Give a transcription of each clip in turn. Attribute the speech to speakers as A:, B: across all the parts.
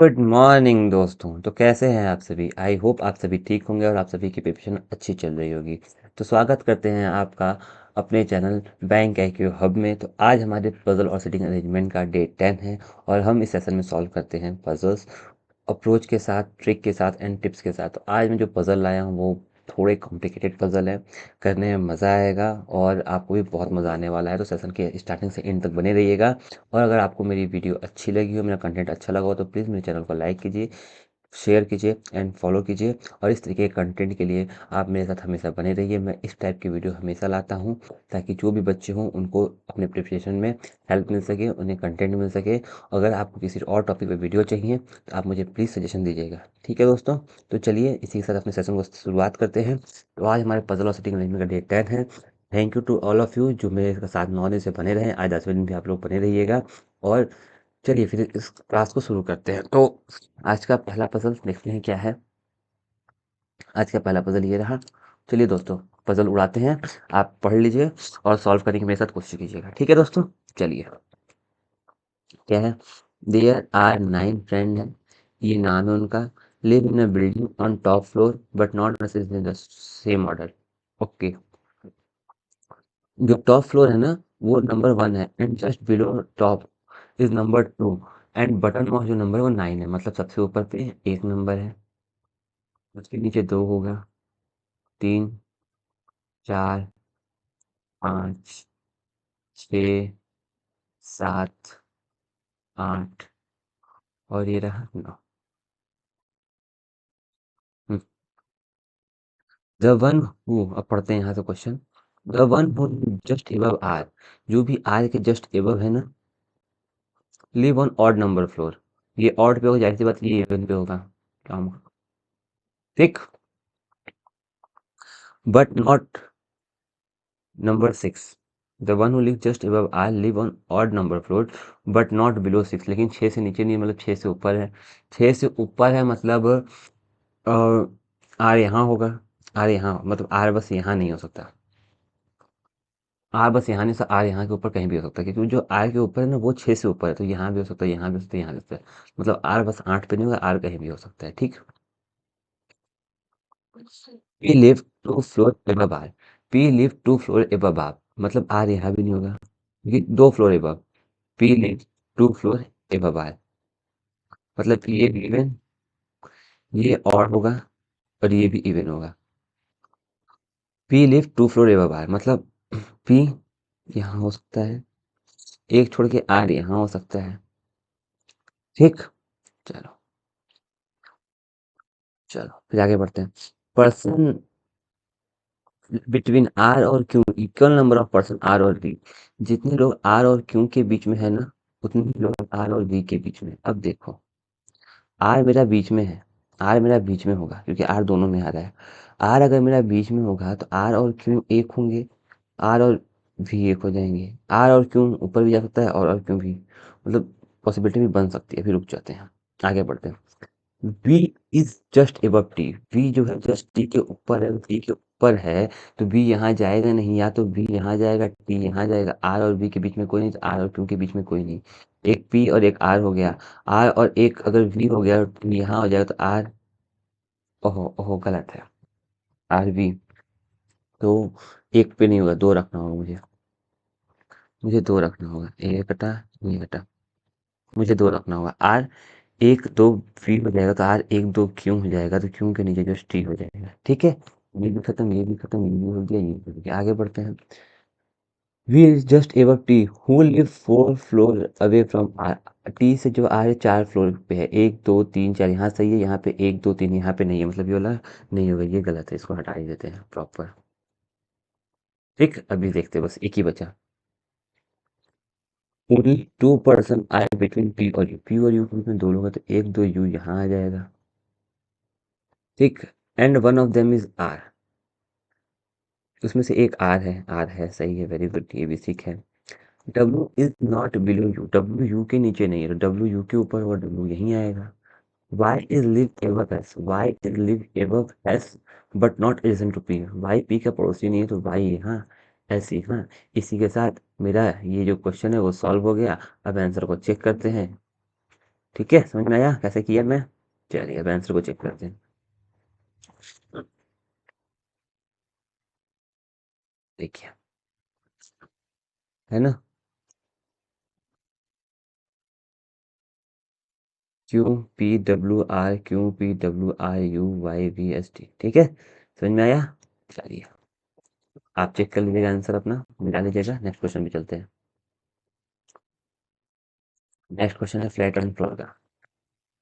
A: Good morning दोस्तों। तो कैसे हैं आप सभी? आई होप आप सभी ठीक होंगे और आप सभी की प्रिपरेशन अच्छी चल रही होगी। तो स्वागत करते हैं आपका अपने चैनल बैंक IQ हब में। तो आज हमारे पजल और सिटिंग अरेंजमेंट का डे 10 है और हम इस सेशन में सॉल्व करते हैं पजल्स अप्रोच के साथ, ट्रिक के साथ एंड टिप्स के साथ। तो आज मैं जो पजल लाया हूँ वो थोड़े कॉम्प्लिकेटेड पजल है, करने में मज़ा आएगा और आपको भी बहुत मज़ा आने वाला है। तो सेशन के स्टार्टिंग से एंड तक बने रहिएगा। और अगर आपको मेरी वीडियो अच्छी लगी हो, मेरा कंटेंट अच्छा लगा हो, तो प्लीज़ मेरे चैनल को लाइक कीजिए, शेयर कीजिए एंड फॉलो कीजिए। और इस तरीके के कंटेंट के लिए आप मेरे साथ हमेशा बने रहिए। मैं इस टाइप की वीडियो हमेशा लाता हूँ ताकि जो भी बच्चे हों उनको अपने प्रिपरेशन में हेल्प मिल सके, उन्हें कंटेंट मिल सके। अगर आपको किसी और टॉपिक पे वीडियो चाहिए तो आप मुझे प्लीज़ सजेशन दीजिएगा। ठीक है दोस्तों, तो चलिए इसी के साथ अपने सेशन को शुरुआत करते हैं। तो आज हमारे पजल और सिटिंग अरेंजमेंट का डे 10 है। Thank you to all of you जो मेरे साथ 9 दिन से बने रहे। आज 10वें दिन भी आप लोग बने रहिएगा। और चलिए फिर इस क्लास को शुरू करते हैं। तो आज का पहला पजल देखते हैं क्या है। आज का पहला पजल ये रहा। चलिए दोस्तों, पजल उड़ाते हैं। आप पढ़ लीजिए और सॉल्व करने की मेरे साथ कोशिश कीजिएगा। ठीक है दोस्तों, चलिए। क्या है? देयर आर 9 फ्रेंड है, ये नाम है उनका। Live in a building on top floor but not in the same order. Okay, जो टॉप फ्लोर है ना वो नंबर 1 है and just below top is number 2 and button of जो नंबर है वो 9 है। मतलब सबसे ऊपर पे एक नंबर है, उसके नीचे दो होगा, 3, 4, 5, 6, 7, 8 और ये रहा 9। द वन हु, अब पढ़ते हैं यहाँ से question. The one who just above R, जो भी आर के जस्ट एबव है ना, live on odd number floor. ये ऑड पे होगा, जाहिर सी बात ये इवन पे होगा काम। ठीक, but not number 6। The one who live just above R live on odd number floor but not below 6। लेकिन 6 से नीचे नहीं, मतलब 6 से ऊपर है। 6 से ऊपर है मतलब आर यहाँ होगा। आर यहाँ मतलब आर बस यहाँ नहीं हो सकता। आर बस यहाँ नहीं, आर यहाँ के ऊपर कहीं भी हो सकता है, क्योंकि जो आर के ऊपर है ना वो 6 से ऊपर है। तो यहाँ भी हो सकता है, यहाँ भी हो सकता है, यहाँ भी हो सकता है। मतलब आर बस 8 पे नहीं होगा, आर कहीं भी हो सकता है। ठीक, P live two floor above R. P live two floor above R मतलब आर यहाँ भी नहीं होगा क्योंकि 2 floor above. P live two floor above R मतलब ये भी इवन, ये ऑड होगा और ये भी इवन होगा। P live two floor above R मतलब पी यहाँ हो सकता है, एक छोड़ के आर यहाँ हो सकता है। ठीक, चलो चलो फिर आगे बढ़ते हैं। पर्सन बिटवीन आर और Q, equal number of person R और वी। जितने लोग आर और क्यू के बीच में है ना, उतने ही लोग आर और वी के बीच में। अब देखो, आर मेरा बीच में है, आर मेरा बीच में होगा क्योंकि आर दोनों में आ रहा है। आर अगर मेरा बीच में होगा तो आर और क्यू एक होंगे, आर और भी एक हो जाएंगे। आर और क्यू ऊपर भी जा सकता है और क्यू भी, मतलब पॉसिबिलिटी भी बन सकती है। फिर रुक जाते हैं, आगे बढ़ते हैं। V is just above T. V जो है जस्ट टी के ऊपर है, टी के ऊपर है। तो वी यहाँ जाएगा नहीं, या तो वी यहाँ जाएगा, टी यहाँ जाएगा। आर और वी के बीच में कोई नहीं, तो आर और क्यू के बीच में कोई नहीं। एक पी और एक आर हो गया। आर और एक अगर वी हो गया और टी यहाँ हो जाएगा तो आर, ओहो ओहो गलत है, आर वी। तो एक पे नहीं होगा, दो रखना होगा मुझे, मुझे दो रखना होगा। ये कटा, ये कटा, मुझे दो रखना होगा। आर एक दो वी हो जाएगा तो आर एक दो क्यों हो जाएगा, तो क्यों के नीचे जो टी हो जाएगा। ठीक है, ये भी खत्म, ये भी खत्म, ये भी हो गया, ये भी हो गया। आगे बढ़ते हैं। V is just above T who live 4 floor away from R. T से जो आर है 4 फ्लोर पे है, 1 2 3 4। यहाँ सही है, यहाँ पे 1 2 3, यहाँ पे नहीं है, मतलब ये वाला नहीं होगा, ये गलत है, इसको हटा ही देते हैं प्रॉपर। ठीक, अभी देखते हैं, बस एक ही बचा। Only 2 person R between P और यू। पी और यू के बीच में दो लोग हैं, तो एक दो यू यहाँ आ जाएगा। ठीक, and one of them is R. उसमें से एक आर है, सही है, वेरी गुड, ये भी ठीक है। W is not below you. W you के नीचे नहीं है, तो डब्ल्यू यू के ऊपर और डब्ल्यू यहीं आएगा। Y is live above S. Y is live above S but not adjacent to P. Y P का पड़ोसी नहीं है, तो वाई यहाँ, एस यहाँ। इसी के साथ मेरा ये जो क्वेश्चन है वो सॉल्व हो गया। अब आंसर को चेक करते हैं। ठीक है, समझ में आया कैसे किया मैं? चलिए अब आंसर को चेक करते हैं। देखिए, है ना? QPWR QPWRUYVST, ठीक है, समझ में आया? चलिए आप चेक कर लीजिएगा आंसर अपना, मिला लीजिएगा। नेक्स्ट क्वेश्चन पे चलते हैं। नेक्स्ट क्वेश्चन है फ्लैट एंड फ्लोर का।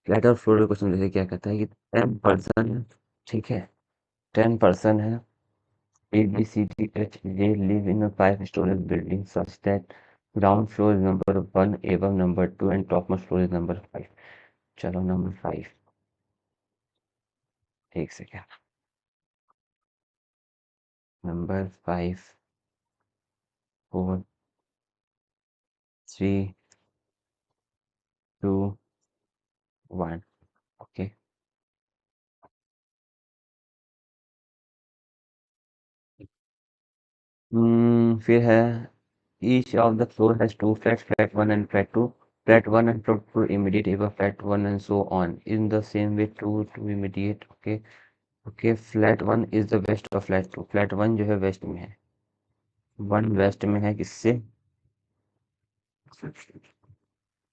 A: फ्लैट और फ्लोर का क्वेश्चन जैसे क्या कहता है कि 10 पर्सन है, ठीक है, 10 पर्सन है, ABCDHJ live in a five-story building such that ground floor is number one, above number two, and topmost floor is number five. चलो नंबर 5, एक सेकेंड, नंबर 5, 4, 3, 2, 1, ओके। फिर है each of the floor has two flats, flat 1 and flat 2. Flat 1 and flat 2 immediate above flat 1 and so on. In the same way 2 to immediate, okay. Okay, flat 1 is the west of flat 2। Flat 1 जो है waste में है, 1 waste में है किससे?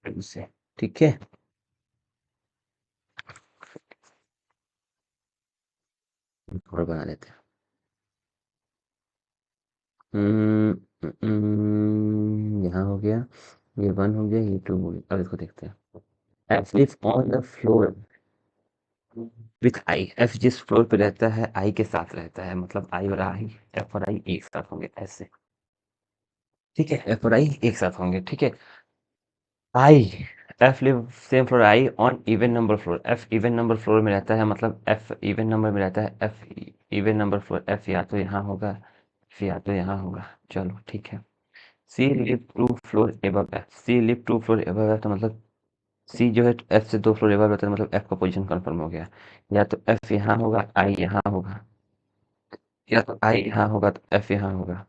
A: 2 से, ठीक है। और बना लेते हैं। यहाँ हो गया, ये 1 हो गया, ये 2 हो गया। अब इसको देखते हैं। F live on the floor with I. F जिस फ्लोर पे रहता है आई के साथ रहता है, मतलब आई और आई, एफ और आई एक साथ होंगे ऐसे, ठीक है। एफ और आई एक साथ होंगे, ठीक है। I, F live same floor I on even number floor. F even number floor में रहता है, मतलब एफ इवन नंबर में रहता है। F even number floor, F या तो यहाँ होगा, एफ या तो यहाँ होगा। चलो ठीक है। C live two floor above F. C live two floor above F, तो मतलब सी जो है एफ से 2 फ्लोर एबव रहता है, मतलब एफ का पोजीशन कंफर्म हो गया। या तो एफ यहाँ होगा, आई यहाँ होगा, या तो आई यहाँ होगा तो एफ यहाँ होगा।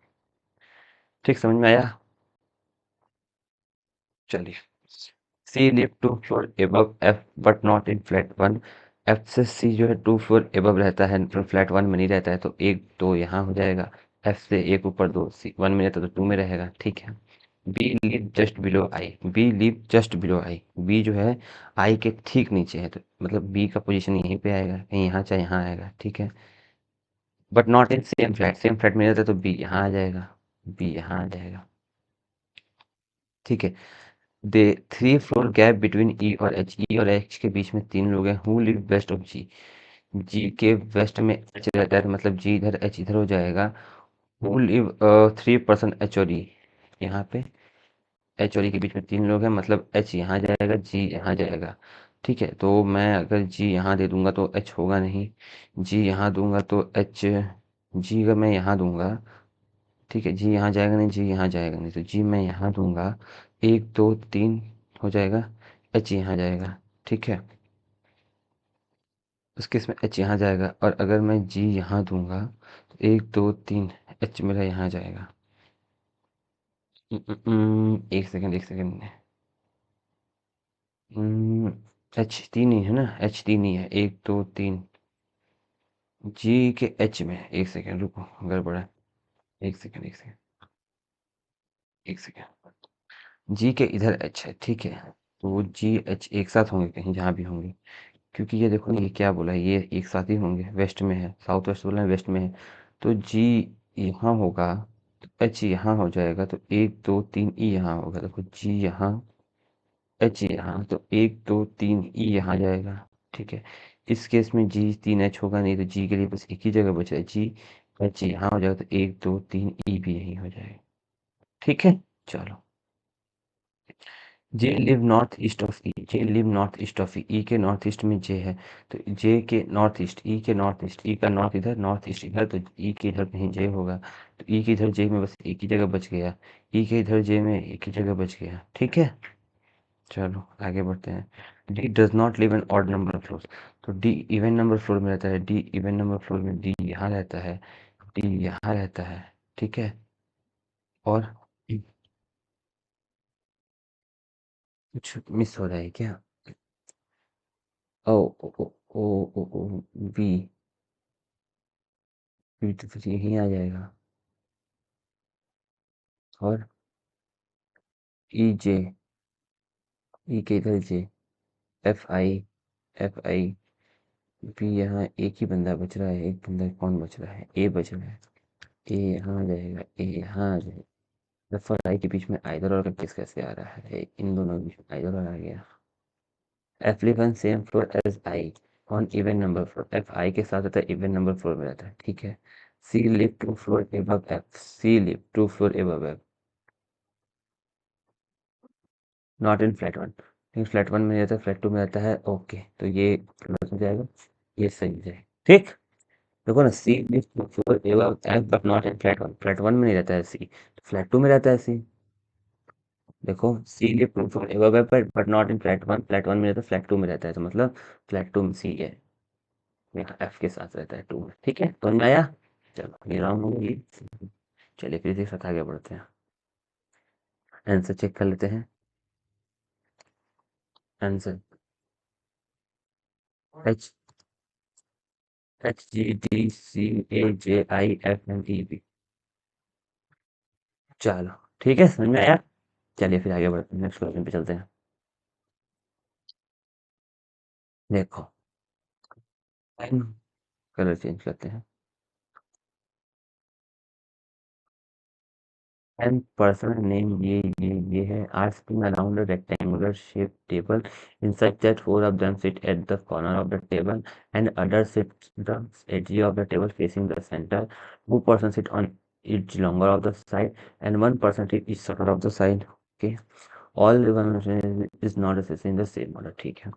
A: ठीक, समझ में आया? चलिए, C live two floor above F but not in flat 1। F से सी जो है 2 फ्लोर एबव रहता है, पर फ्लैट 1 में नहीं रहता है, तो एक तो यहाँ हो जाएगा। एफ से एक ऊपर 2, सी 1 में रहता है तो 2 में रहेगा, ठीक है। B live just below I. B live just below I. B जो है आई के ठीक नीचे है, तो मतलब बी का पोजीशन यहीं पे आएगा, कहीं यहाँ चाहे यहाँ आएगा, ठीक है। But not in same flat. Same flat में रहता है तो बी यहाँ आ जाएगा, बी यहाँ आ जाएगा, ठीक है। दे 3 फ्लोर गैप बिटवीन ई और एच। ई और एच के बीच में 3 लोग हैं। Who live waste of G. G के वेस्ट में एच रहता है, तो मतलब जी इधर, एच इधर हो जाएगा। हु लिव 3 पर्सन एच और ई। यहाँ पे एच और ई के बीच में 3 लोग हैं, मतलब एच यहाँ जाएगा, जी यहाँ जाएगा, ठीक है। तो मैं अगर जी यहाँ दे दूंगा तो एच होगा नहीं, जी यहाँ दूंगा तो एच, जी अगर मैं यहाँ दूंगा, ठीक है, जी यहाँ जाएगा नहीं, जी यहाँ जाएगा नहीं, तो जी मैं यहाँ दूंगा, 1 2 3 हो जाएगा, एच यहाँ जाएगा, ठीक है। उस केस में एच यहाँ जाएगा, और अगर मैं जी यहाँ दूंगा तो 1 2 3 एच मेरा यहाँ जाएगा। एक सेकेंड, एक सेकेंड। एच 3 ही है ना, एच 3 ही है, 1 2 3 जी के एच में। एक सेकेंड रुको, गड़बड़ है। एक सेकेंड, एक सेकेंड, एक सेकेंड। जी के इधर एच है, ठीक है। तो जी एच एक साथ होंगे कहीं, जहाँ भी होंगे, क्योंकि ये देखो ना, ये क्या बोला है, ये एक साथ ही होंगे, वेस्ट में है, साउथ वेस्ट बोला है, वेस्ट में है। तो जी यहाँ होगा तो एच यहाँ हो जाएगा, तो 1 2 3 ई यहाँ होगा, देखो जी यहाँ, एच यहाँ, तो 1 2 3 ई यहाँ जाएगा, ठीक है। इस केस में जी 3 एच होगा नहीं, तो जी के लिए बस एक ही जगह बचा है, जी एच यहाँ हो जाएगा, तो 1 2 3 ई भी यहीं हो जाएगा, ठीक है। चलो, J live north east of E. J live north east of E. E के नॉर्थ ईस्ट में जे है, तो जे के नॉर्थ ईस्ट, ई के नॉर्थ ईस्ट, ई का नॉर्थ इधर, नॉर्थ ईस्ट इधर, तो ई के इधर कहीं जे होगा, तो ई के इधर जे में बस एक ही जगह बच गया, ई के इधर जे में एक ही जगह बच गया, ठीक है। चलो आगे बढ़ते हैं। D does not live in odd number floor. तो डी इवन नंबर फ्लोर में रहता है, डी इवन नंबर फ्लोर में डी यहाँ रहता है, डी यहाँ रहता है, ठीक है। और कुछ मिस हो रहा है क्या? ओ ओ ओ ओ ओ ओ बी, बी तो फिर यही आ जाएगा। और ई जे, ई के इधर J, F I, F I B, यहाँ एक ही बंदा बच रहा है, एक बंदा कौन बच रहा है, ए बच रहा है। ए यहाँ आ जाएगा, ए यहाँ आ जाएगा। एफ और आई के बीच में आइदर और का केस कैसे आ रहा है, इन दोनों के बीच में आइदर और आ गया। F live on same floor as I on even number floor, F I के साथ रहता है, इवन नंबर फ्लोर में रहता है, ठीक है। C live two floor above F, C live two floor above F, not in flat one, लेकिन फ्लैट वन में रहता है, फ्लैट टू में रहता है, ओके तो ये गलत हो जाएगा, ये सही हो जाएगा, ठीक। देखो ना, C live two floor above F but not in flat one, flat one में नहीं रहता है सी, फ्लैट टू में रहता है सी। देखो, C live two floor above F but not in flat one, flat one में रहता है, फ्लैट टू में रहता है, तो मतलब फ्लैट टू में सी है, यहाँ एफ के साथ रहता है टू में, ठीक है, तो आया। चलो ये राउंड होगी। चलिए फिर एक साथ आगे बढ़ते हैं, आंसर चेक कर लेते हैं। Answer H, H G D C A J I F N E B. चलो ठीक है, समझ में आया। चलिए फिर आगे बढ़ते हैं, नेक्स्ट क्वेश्चन पे चलते हैं। देखो, पेन कलर चेंज करते हैं। And person name ये है are sitting around a rectangular shaped table in such that four of them sit at the corner of the table and others sit the edge of the table facing the center. Two persons sit on each longer of the side and one person sit each shorter of the side. Okay. All the one is not assessing the same order. ठीक है,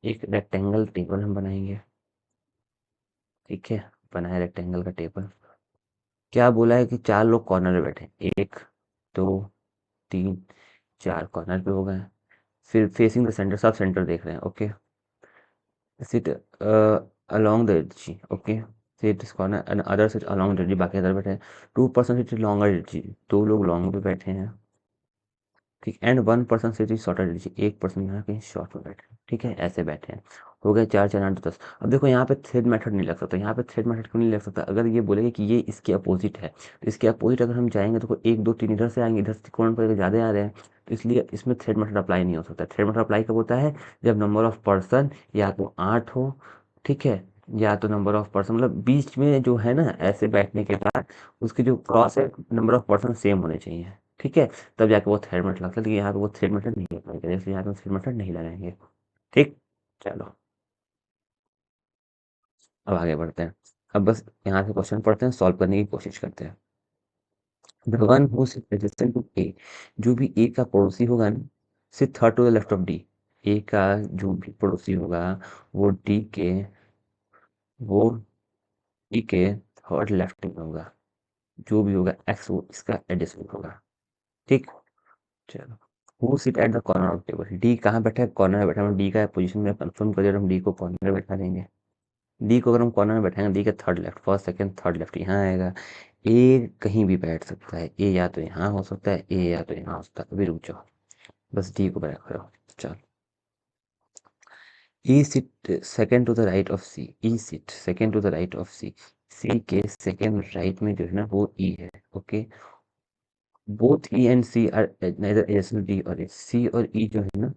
A: एक rectangle table हम बनाएंगे, ठीक है, बनाए rectangle का table. क्या बोला है कि चार लोग कॉर्नर में बैठे, एक, दो, तीन, चार कॉर्नर पे हो गए। फिर फेसिंग द सेंटर, सब सेंटर देख रहे हैं, okay. Sit along the edge, okay. Sit this corner and other sit along the edge, बाकी अदर बैठे हैं। Two person sit longer edge, दो लोग लॉन्ग पे बैठे हैं, ठीक। And one person sit shorter edge, एक पर्सन यहाँ कहीं शॉर्ट में बैठे हैं, ठीक है, ऐसे बैठे हैं। हो गए चार, चार, आठ, 10। अब देखो यहाँ पे थ्रेड मेथड नहीं लग सकता, यहाँ पे थ्रेड मेथड क्यों नहीं लग सकता, अगर ये बोलेगा कि ये इसके अपोजिट है, तो इसके अपोजिट अगर हम जाएंगे तो एक, दो, तीन इधर से आएंगे, इधर से कौन पर ज़्यादा आ रहे हैं, तो इसलिए इसमें थ्रेड मेथड अप्लाई नहीं हो सकता। थ्रेड मेथड अप्लाई कब होता है, जब नंबर ऑफ पर्सन या तो 8 हो, ठीक है, या तो नंबर ऑफ पर्सन मतलब बीच में जो है ना ऐसे बैठने के बाद उसके जो क्रॉस है नंबर ऑफ पर्सन सेम होने चाहिए, ठीक है, तब जाके वो थ्रेड मेथड लगता है, लेकिन यहाँ पे वो थ्रेड मेथड नहीं अप्लाई करेंगे, इसलिए यहाँ पे थ्रेड मेथड नहीं लगाएंगे, ठीक। चलो अब आगे बढ़ते हैं। अब बस यहाँ से क्वेश्चन पढ़ते हैं, सॉल्व करने की कोशिश करते हैं। The one who sit adjacent to A, जो भी ए का पड़ोसी होगा ना, sit third to the left of D, A का जो भी पड़ोसी होगा वो डी के, वो डी के थर्ड लेफ्ट में होगा, जो भी होगा एक्स वो इसका एडजेसेंट होगा, ठीक। चलो, who sit at the corner of table, D कहाँ बैठा है, कॉर्नर में बैठा है, डी का पोजीशन में कंफर्म कर दिया, हम डी को कॉर्नर में बैठा देंगे। डी को अगर हम कॉर्नर में बैठाएंगे, डी का third left, first second third left यहाँ आएगा। ए कहीं भी बैठ सकता है, ए या तो यहाँ हो सकता है, ए या तो यहाँ हो सकता है, अभी रुक जाओ, बस डी को बैठ करो। चल, E sit second to the right of C, E sit second to the right of C, C के सेकंड राइट में जो है ना वो ई है, okay. Both E and C are neither adjacent D और ए, सी और ई जो है ना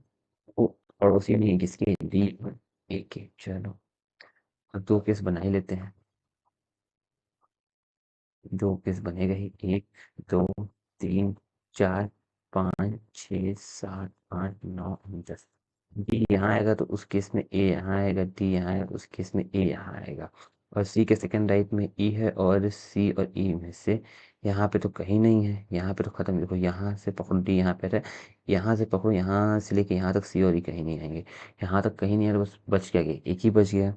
A: वो पड़ोसी नहीं है किसके, डी और ए के। चलो अब दो केस बना ही लेते हैं, दो केस बनेगा ही, एक, दो, तीन, चार, पाँच, छः, सात, आठ, नौ, 10। डी यहाँ आएगा तो उस केस में ए यहाँ आएगा, डी यहाँ आएगा तो उस केस में ए यहाँ आएगा, और सी के सेकंड राइट में ई है, और सी और ई में से यहाँ पे तो कहीं नहीं है, यहाँ पे तो खत्म। देखो यहाँ से पकड़ो, डी यहाँ पे है, यहाँ से पकड़ो, यहाँ से लेके यहाँ तक सी और ई कहीं नहीं आएंगे, यहाँ तक कहीं नहीं है, तो बस बच क्या गया, एक ही बच गया,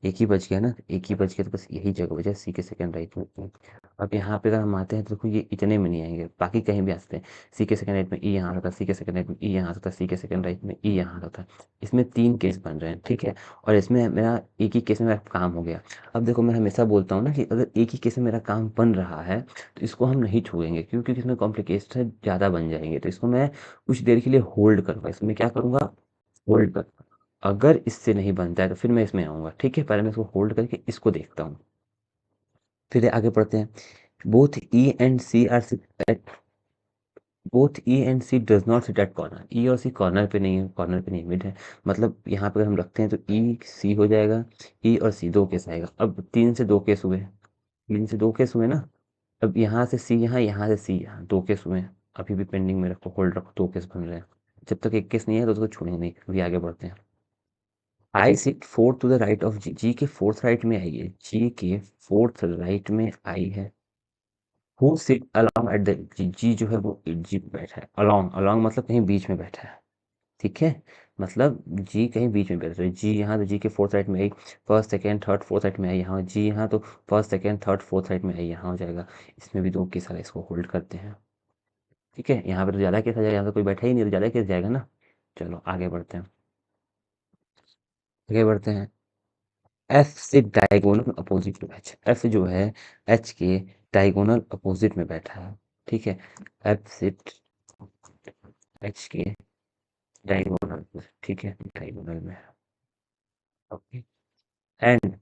A: एक ही बच गया ना, एक ही बच गया, तो बस यही जगह बचा सी के सेकंड राइट में E। अब यहाँ पे अगर हम आते हैं तो देखो ये इतने में नहीं आएंगे, बाकी कहीं भी आ सकते हैं। सी के सेकंड राइट में ई यहाँ आता है, सी के सेकंड राइट में ई यहाँ आता है, सी के सेकंड राइट में ई यहाँ आता है। इसमें तीन केस बन रहे हैं, ठीक है, और इसमें मेरा एक ही केस में मेरा काम हो गया। अब देखो मैं हमेशा बोलता हूँ ना कि अगर एक ही केस में मेरा काम बन रहा है तो इसको हम नहीं छुएंगे, क्योंकि इसमें कॉम्प्लिकेशन ज़्यादा बन जाएंगे, तो इसको मैं कुछ देर के लिए होल्ड करूँगा, इसमें क्या करूँगा, होल्ड कर। अगर इससे नहीं बनता है तो फिर मैं इसमें आऊँगा, ठीक है? पहले मैं इसको होल्ड करके इसको देखता हूँ। फिर आगे बढ़ते हैं। Both E and C are sit at both E and C does not sit at corner. E और सी कॉर्नर पे नहीं है, कॉर्नर पे नहीं, मिड है। मतलब यहाँ पे अगर हम रखते हैं तो ई सी हो जाएगा, ई और सी 2 केस आएगा। अब 3 से 2 केस हुए, 3 से 2 केस हुए ना। अब यहाँ से सी यहाँ, यहाँ से सी यहाँ, 2 केस हुए हैं। अभी भी पेंडिंग में रखो, होल्ड रखो, 2 केस बन रहे हैं। जब तक 1 केस नहीं है तो उसको छोड़ेंगे नहीं। अभी आगे बढ़ते हैं। I sit fourth to the right of G. G के फोर्थ राइट में आई है, जी के फोर्थ राइट में आई है। Who sit along at the G. G जो है वो जी पे बैठा है। अलोंग, अलोंग मतलब कहीं बीच में बैठा है, ठीक है? मतलब जी कहीं बीच में बैठा है। जी यहाँ, तो जी के फोर्थ राइट में I, first second third fourth right में आई यहाँ। जी यहाँ तो first second third fourth right में आई, यहाँ हो जाएगा। इसमें भी 2 केस आ रहा है, इसको होल्ड करते हैं, ठीक है? यहाँ पे तो ज़्यादा केस आ जाएगा, यहाँ तो कोई बैठा ही नहीं, तो ज़्यादा केस जाएगा ना। चलो आगे बढ़ते हैं, आगे बढ़ते हैं। एफ से डायगोनल अपोजिट में एच। एफ जो है एच के डायगोनल अपोजिट में बैठा है, ठीक है? एफ सिट एच के डायगोनल, ठीक है, डायगोनल में, okay. And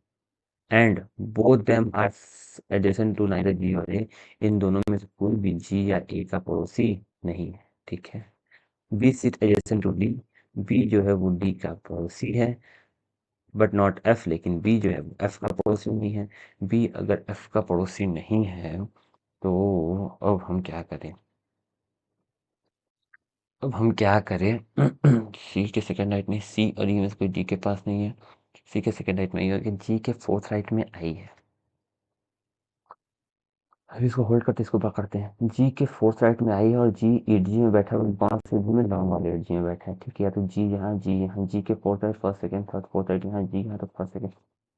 A: and both them are adjacent to neither G और ए। इन दोनों में से कोई भी जी या ए का पड़ोसी नहीं है, ठीक है? B sit adjacent to D. B जो है वो डी का पड़ोसी है, बट नॉट एफ। लेकिन बी जो है एफ का पड़ोसी नहीं है। बी अगर एफ का पड़ोसी नहीं है तो अब हम क्या करें, अब हम क्या करें? सी के सेकंड राइट में सी और ई में से कोई डी के पास नहीं है। सी के सेकंड राइट में ई और जी के फोर्थ राइट में आई है। अब इसको होल्ड करते इसको पकड़ते हैं। जी के फोर्थ राइट में आई है और जी एट जी में बैठा है, बांस से जी में लॉन्ग वाले एट जी में बैठा है, ठीक है? या तो जी यहाँ, जी यहाँ, जी के fourth right first second third fourth right यहाँ, जी यहाँ तो फर्स्ट सेकंड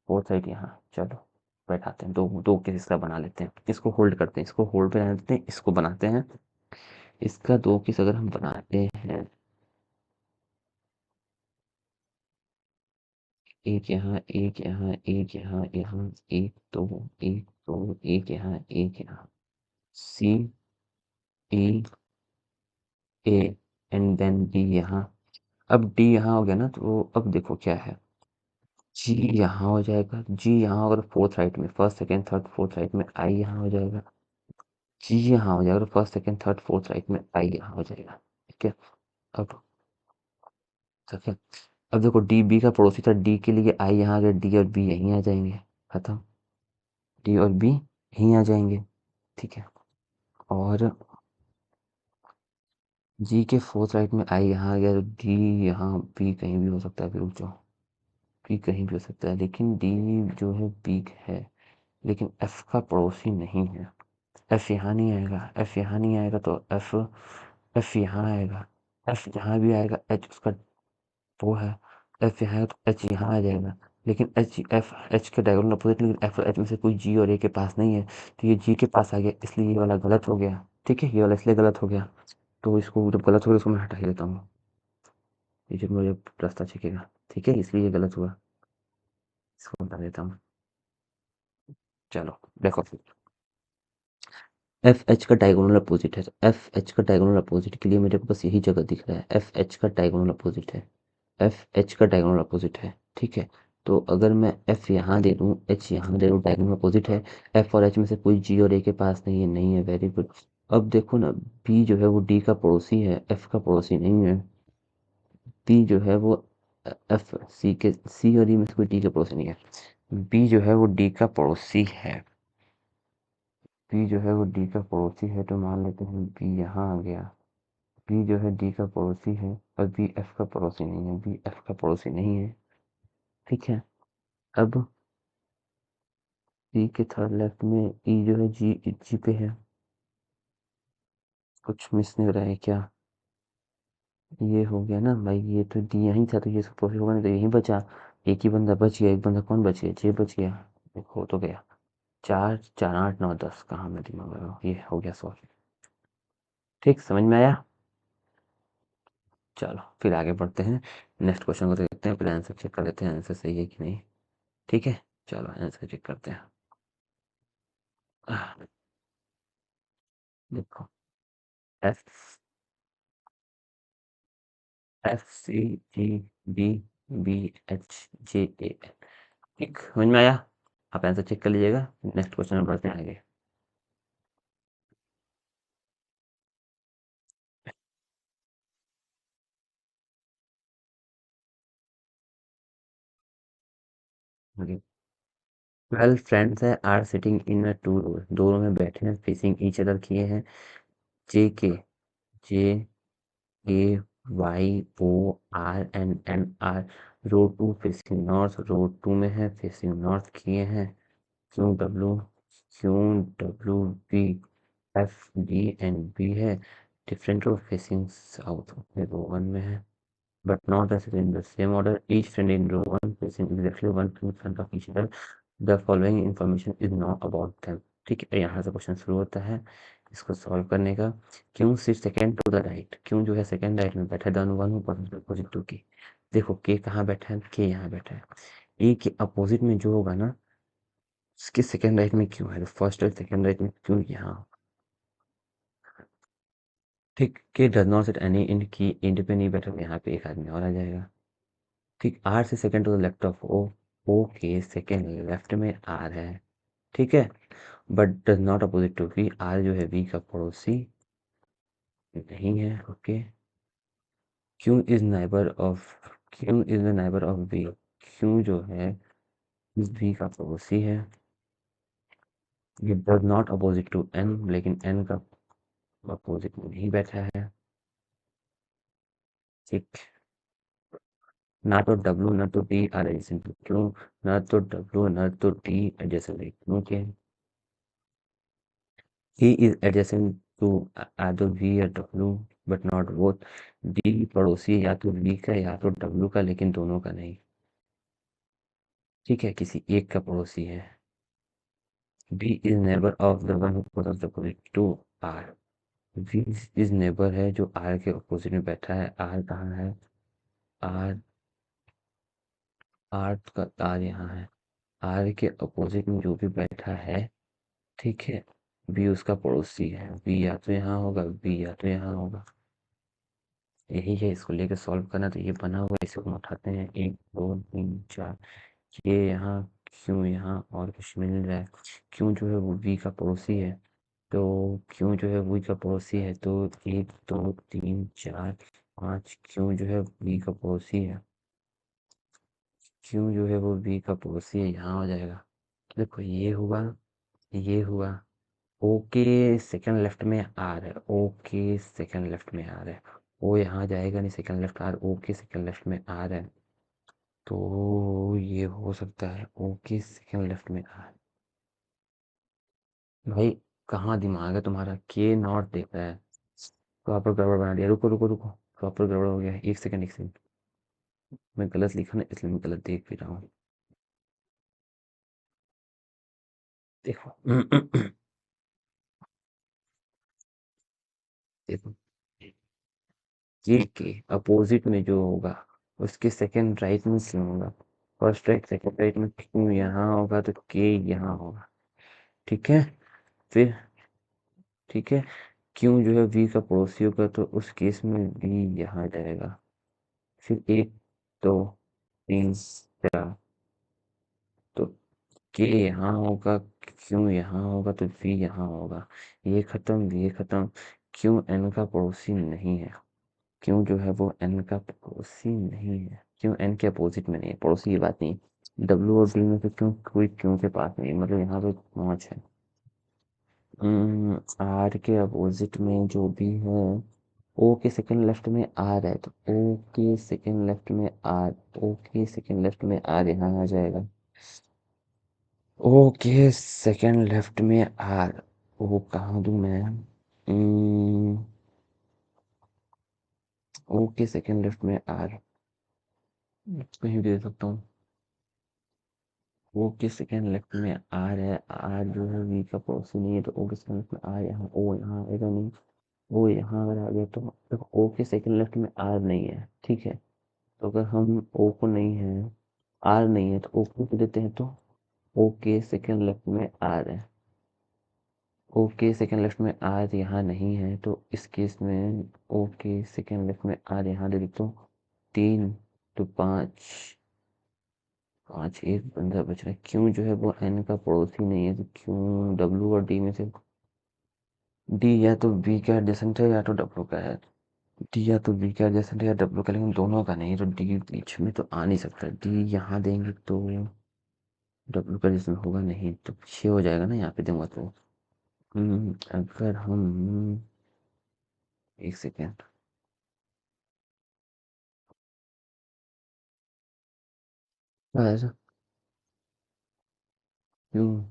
A: फोर्थ राइट यहाँ। चलो बैठाते हैं, दो दो केस इसका बना लेते हैं। इसको होल्ड करते हैं, इसको होल्ड पे रहने देते हैं, इसको बनाते हैं। इसका 2 केस अगर हम बनाते हैं, एक यहाँ, एक यहाँ, एक यहाँ, यहाँ, एक दो, एक दो, एक यहाँ, एक यहाँ, सी ई ए एंड देन डी यहाँ। अब डी यहाँ हो गया ना, तो अब देखो क्या है। जी यहाँ हो जाएगा, जी यहाँ अगर फोर्थ राइट में first second third fourth right में आई यहाँ हो जाएगा। जी यहाँ हो जाएगा, first second third fourth right में आई यहाँ हो जाएगा, ठीक है? अब ठीक है, अब देखो डी बी का पड़ोसी था, डी के लिए आई यहाँ आ गया, डी और बी यहीं आ जाएंगे, खत्म। डी और बी यहीं आ जाएंगे, ठीक है? और जी के फोर्थ राइट में आई यहाँ आ गया, तो डी यहाँ, बी कहीं भी हो सकता है, फिर रुक जाओ, बी कहीं भी हो सकता है, लेकिन डी जो है बी है, लेकिन एफ का पड़ोसी नहीं है। एफ यहाँ नहीं आएगा, एफ यहाँ नहीं आएगा तो एफ, एफ यहाँ आएगा। एफ जहाँ भी आएगा एच उसका वो है। एफ यहाँ है तो एच यहाँ आ जाएगा, लेकिन एच एफ एच के डायगोनल अपोजिट, लेकिन एफ और एच में से कोई जी और ए के पास नहीं है, तो ये जी के पास आ गया, इसलिए ये वाला गलत हो गया, ठीक है? ये वाला इसलिए गलत हो गया। तो इसको जब गलत हो गया इसको मैं हटा ही देता हूँ, ये जब मुझे रास्ता छेकेगा, ठीक है? इसलिए ये गलत हुआ, इसको हटा देता हूँ। चलो देखो, एफ एच का डायगोनल अपोजिट है, तो एफ एच का डायगोनल अपोजिट के लिए मेरे को बस यही जगह दिख रहा है। एफ एच का डायगोनल अपोजिट है, एफ एच का डायगोनल अपोजिट है, ठीक है? तो अगर मैं एफ यहाँ दे दूँ, एच यहाँ दे दूँ, डायगोनल अपोजिट है। एफ और एच में से कोई जी और ए के पास नहीं है, नहीं है, वेरी गुड। अब देखो ना, बी जो है वो डी का पड़ोसी है, एफ का पड़ोसी नहीं है। बी जो है वो एफ सी के, सी और ई में से कोई डी का पड़ोसी नहीं है। बी जो है वो डी का पड़ोसी है, बी जो है वो डी का पड़ोसी है, तो मान लेते हैं बी यहाँ आ गया। बी जो है डी का पड़ोसी है और बी एफ का पड़ोसी नहीं है, बी एफ का पड़ोसी नहीं है, ठीक है? अब सी के थर्ड लेफ्ट में ई जो है जी जी पे है, कुछ मिस नहीं हो रहा है क्या? ये हो गया ना भाई, ये तो डी यहीं था, तो ये सब प्रोसेस होगा नहीं, तो यहीं बचा। एक ही बंदा बच गया, एक बंदा कौन बच गया? जे बच गया, हो तो गया। चार चार आठ नौ 10, कहाँ मैं दिमाग लगा, ये हो गया सॉल्व। ठीक, समझ में आया? चलो फिर आगे बढ़ते हैं, नेक्स्ट क्वेश्चन को देखते हैं, पहले आंसर चेक कर लेते हैं, आंसर सही है कि नहीं, ठीक है? चलो आंसर चेक करते हैं। आह, देखो, F F C G D BHJAN। ठीक, समझ में आया? आप आंसर चेक कर लीजिएगा। नेक्स्ट क्वेश्चन में बढ़ते हैं आगे। आगे 12 फ्रेंड्स है are sitting in a two row, दो रो में बैठे हैं, फेसिंग ईच अदर किए हैं। J K J A Y O R and N R row two facing north, row two में है फेसिंग नॉर्थ किए हैं। Q W Q W B F D and B है different row facing south, row one में है but not necessarily in the same order. Each friend in row 1 facing exactly 1 feet in front of each other. The following information is not about them. ठीक है, यहाँ से question शुरू होता है इसको सॉल्व करने का। क्यों सिर्फ सेकंड टू द राइट, क्यों जो है सेकंड राइट में बैठा है, द वन अपोजिट टू के। देखो के कहाँ बैठा है, के यहाँ बैठा है। ए के अपोजिट में जो होगा ना उसके सेकंड राइट में क्यों है, तो फर्स्ट और सेकंड राइट में क्यों यहाँ। ठीक, K does not set any end की इंड पे नहीं बैठा तो यहाँ पे एक आदमी और आ जाएगा। ठीक, आर से second to the left of O, O के सेकंड लेफ्ट में आर है। ठीक है, but does not opposite to V, R जो है वी का पड़ोसी नहीं है। Okay, Q is neighbour of, Q is the neighbour of V, Q जो है वी का पड़ोसी है। ये does not opposite to N, लेकिन एन का अपोजिट में नहीं बैठा है। ठीक, ना तो डब्लू ना तो D are adjacent to Q, ना तो डब्लू ना तो डी एडजेसेंट टू क्यू के। He is adjacent to either V या W but not both. D पड़ोसी है या तो V का या तो W का, लेकिन दोनों का नहीं। ठीक है, किसी एक का पड़ोसी है। B is neighbor of the one who poses opposite to R. V is neighbor है जो R के अपोजिट में बैठा है। R कहाँ है, R, R का R यहाँ है। R के अपोजिट में जो भी बैठा है, ठीक है, B उसका पड़ोसी है। B या तो यहाँ होगा, B या तो यहाँ होगा। यही है, इसको लेके सॉल्व करना। तो ये बना हुआ है, इसको हम उठाते हैं, 1 2 3 4। ये यहाँ, क्यों यहाँ, और कुछ मिल रहा है। क्यों जो है वो वी का पड़ोसी है, तो क्यों जो है वी का पड़ोसी है, तो 1 2 3 4 5, क्यों जो है वी का पड़ोसी है, क्यों जो है वो वी का पड़ोसी है, यहाँ हो जाएगा। देखो ये हुआ, ये हुआ। ओ के सेकंड लेफ्ट में आर है, ओ के सेकंड लेफ्ट में आर है। ओ यहाँ जाएगा नहीं, सेकंड लेफ्ट आर, ओ के सेकंड लेफ्ट में आर है। तो ये हो सकता है ओ के सेकंड लेफ्ट में आर। भाई कहाँ दिमाग है तुम्हारा, के नॉट देख रहा है। प्रॉपर गड़बड़ बना दिया, रुको रुको रुको, प्रॉपर गड़बड़ हो गया है। एक सेकंड एक सेकंड, मैं गलत लिखा ना इसलिए मैं गलत देख भी रहा हूँ। देखो देखो, ये के अपोजिट में जो होगा उसके सेकंड राइट में क्यों होगा, फर्स्ट राइट सेकंड राइट में क्यों यहाँ होगा, तो के यहाँ होगा। ठीक है, फिर ठीक है, क्यों जो है वी का पड़ोसी होगा तो उस केस में वी यहाँ जाएगा। फिर 1 2 3 4, तो के यहाँ होगा, क्यों यहाँ होगा, तो वी यहाँ होगा। ये खत्म, ये खत्म। क्यों एन का पड़ोसी नहीं है, क्यों जो है वो एन का पड़ोसी नहीं है, क्यों एन के अपोजिट में नहीं है, पड़ोसी की बात नहीं। डब्ल्यू और डी में से क्यों कोई क्यों के पास नहीं है, मतलब यहाँ पे 5 है। आर के अपोजिट में जो भी है, ओ के सेकंड लेफ्ट में आर है, तो ओ के सेकंड लेफ्ट में आर, ओ के सेकंड लेफ्ट में आर यहाँ आ जाएगा। ओ के सेकंड लेफ्ट में आर, ओ कहाँ दूँ मैं, ओ के सेकंड लेफ्ट में आर कहीं भी दे सकता हूँ। ओ के सेकंड लेफ्ट में आर है, आर जो है वी का पड़ोसी नहीं है, तो ओ के सेकंड लेफ्ट में आर यहाँ, ओ यहाँ आएगा नहीं। ओ यहाँ अगर आ गया तो देखो ओ के सेकंड लेफ्ट में आर नहीं है। ठीक है, तो अगर हम ओ को नहीं है, आर नहीं है, तो ओ को दे देते हैं, तो ओ के सेकंड लेफ्ट में आर है। ओ के सेकंड लेफ्ट में आर यहाँ नहीं है, तो इस केस में ओ के सेकंड लेफ्ट में आर यहाँ दे देता हूँ 3। तो पाँच, पाँच एक बंदा बच रहा है। क्यों जो है वो एन का पड़ोसी नहीं है, तो क्यों डब्लू और डी में से डी या तो बी का एडजेसेंट है या तो डब्लू का है। डी या तो बी का एडजेसेंट है या डब्लू का, लेकिन दोनों का नहीं है, तो डी बीच में तो आ नहीं सकता। डी यहाँ देंगे तो डब्लू का एडजेसेंट होगा नहीं, तो 6 हो जाएगा ना यहाँ पे दूंगा तो। अगर हम एक सेकेंड, ऐसा क्यों?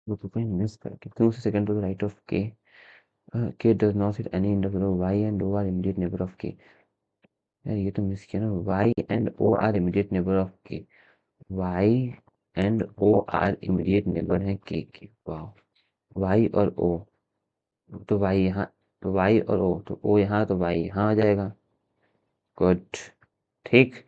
A: वो तो कहीं मिस करके क्यों से second to the right of K. K does not sit any individual Y and O are immediate neighbour of K. यार ये तो मिस किया ना, Y and O are immediate neighbour of K. Y and O are immediate neighbour है K. वाह। Y और ओ, तो Y यहाँ, तो वाई और ओ, तो ओ यहाँ तो वाई यहाँ आ जाएगा। गुड। ठीक।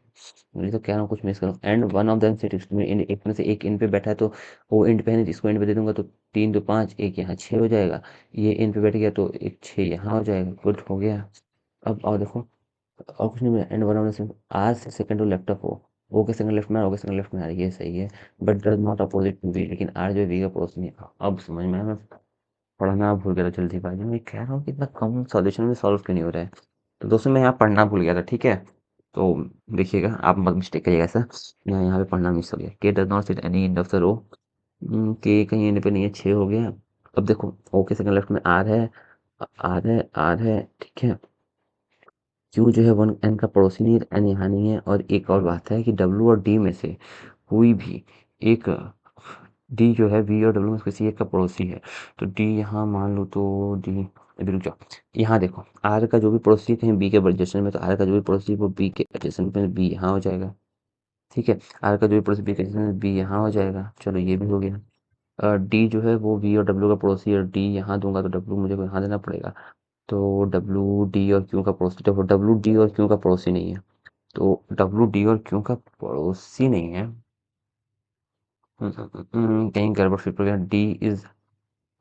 A: मुझे तो कह रहा हूँ कुछ मिस करूँ। And one of them sit में एक में से एक इन पे बैठा है, तो वो इंड पे है, इसको इंड पे दे दूंगा तो तीन तो पाँच, एक यहाँ छः हो जाएगा। ये इन पे बैठ गया तो एक छः यहाँ हो जाएगा। गुड हो गया। अब और देखो, और कुछ नहीं मिला। And one of the R से second to left of O के सेकंड लेफ्ट में, ओ के सेकंड लेफ्ट में आ रही है, ये सही है। But does not opposite to B, लेकिन आर जो है वी का पड़ोसी नहीं है। अब समझ में आया। मैं पढ़ना भूल गया था जल्दीबाजी में, कह रहा हूँ कि इतना कम सॉल्यूशन में सॉल्व क्यों नहीं हो रहा है। तो दोस्तों मैं यहाँ पढ़ना भूल गया था, ठीक है। तो देखिएगा, आप मत मिस्टेक करिएगा ऐसा। मैं यहाँ पे पढ़ना मिस हो गया। K does not sit any end of the row. K कहीं एंड पे नहीं है, 6 हो गया। अब देखो ओ के सेकंड लेफ्ट में आर है, आर है, आर है, ठीक है। क्यू जो है वन एन का पड़ोसी नहीं है, एन यहाँ नहीं है। और एक और बात है कि डब्ल्यू और डी में से कोई भी एक, डी जो है वी और डब्ल्यू में से किसी एक का पड़ोसी है। तो डी यहाँ मान लो तो डी, अभी रुक जाओ। यहाँ देखो, आर का जो भी पड़ोसी है कहीं बी के एडजेसेंट में, तो आर का जो भी पड़ोसी है वो बी के एडजेसेंट में, बी यहाँ हो जाएगा। ठीक है। आर का जो भी पड़ोसी बी के एडजेसेंट में, बी यहाँ हो जाएगा। चलो ये भी हो गया। डी जो है वो वी और डब्ल्यू का पड़ोसी है, डी यहाँ दूंगा तो डब्ल्यू मुझे को यहाँ देना पड़ेगा। तो डब्ल्यू डी और क्यू का पड़ोसी, देखो डब्ल्यू डी और क्यू का पड़ोसी नहीं है। तो डब्ल्यू डी और क्यू का पड़ोसी नहीं है। कहीं गड़बड़ फिर पड़ गया। डी इज,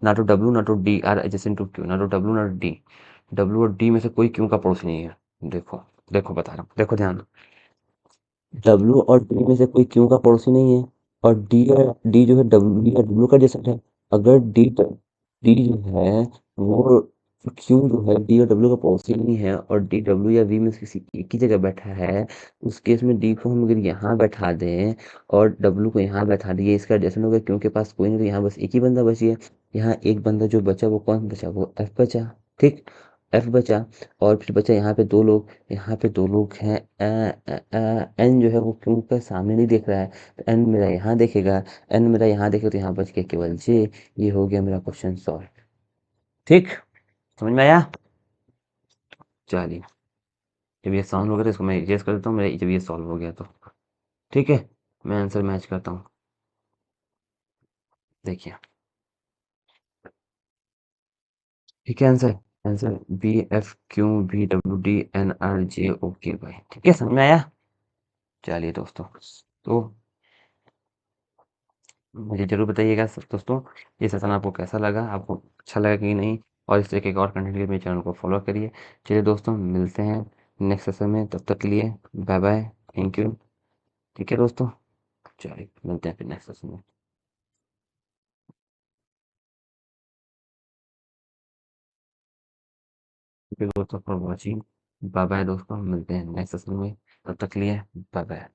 A: ना तो डब्ल्यू ना तो D are adjacent to Q, ना तो डब्ल्यू ना तो डी। डब्ल्यू और डी में से कोई क्यू का पड़ोसी नहीं है। देखो, देखो बता रहा हूँ, देखो ध्यान। डब्ल्यू और डी में से कोई क्यू का पड़ोसी नहीं है। और डी जो है डब्ल्यू या डब्ल्यू का एडजेसेंट है। अगर डी जो है वो, क्यू जो है डी और डब्ल्यू का पड़ोसी नहीं है, और डी डब्ल्यू या वी में से किसी एक ही जगह बैठा है, उस केस में डी को हम अगर यहाँ बैठा दें और डब्ल्यू को यहाँ बैठा दिए, इसका एडजेसेंट होगा। क्यू के पास कोई नहीं, तो यहाँ बस एक ही बंदा बची है। यहाँ एक बंदा जो बचा वो कौन बचा, वो एफ बचा। ठीक। एफ बचा। और फिर बचा यहाँ पे दो लोग, यहाँ पे दो लोग हैं। एन जो है वो क्यू का सामने नहीं देख रहा है, तो एन मेरा यहाँ देखेगा। एन मेरा यहाँ देखेगा, तो यहाँ बच गया केवल जे। ये हो गया मेरा क्वेश्चन सॉल्व। ठीक। समझ में आया? चलिए, जब ये सॉल्व हो गया तो इसको मैं इरेज कर देता हूँ, मेरा जब ये सॉल्व हो गया तो। ठीक है। मैं आंसर मैच करता हूँ। देखिए, ठीक है answer. Answer B F Q B W D N R J okay भाई, ठीक है, समझ में आया? चलिए दोस्तों, तो मुझे ज़रूर बताइएगा दोस्तों, ये सेशन आपको कैसा लगा, आपको अच्छा लगा कि नहीं। और इस तरीके के और कंटेंट के लिए मेरे चैनल को फॉलो करिए। चलिए दोस्तों, मिलते हैं नेक्स्ट सेशन में, तब तक के लिए बाय बाय, थैंक यू। ठीक है दोस्तों, चलिए मिलते हैं फिर नेक्स्ट सेशन में। थैंक यू दोस्तों फॉर वॉचिंग। बाय बाय दोस्तों, मिलते हैं नेक्स्ट सेशन में, तब तक के लिए बाय बाय।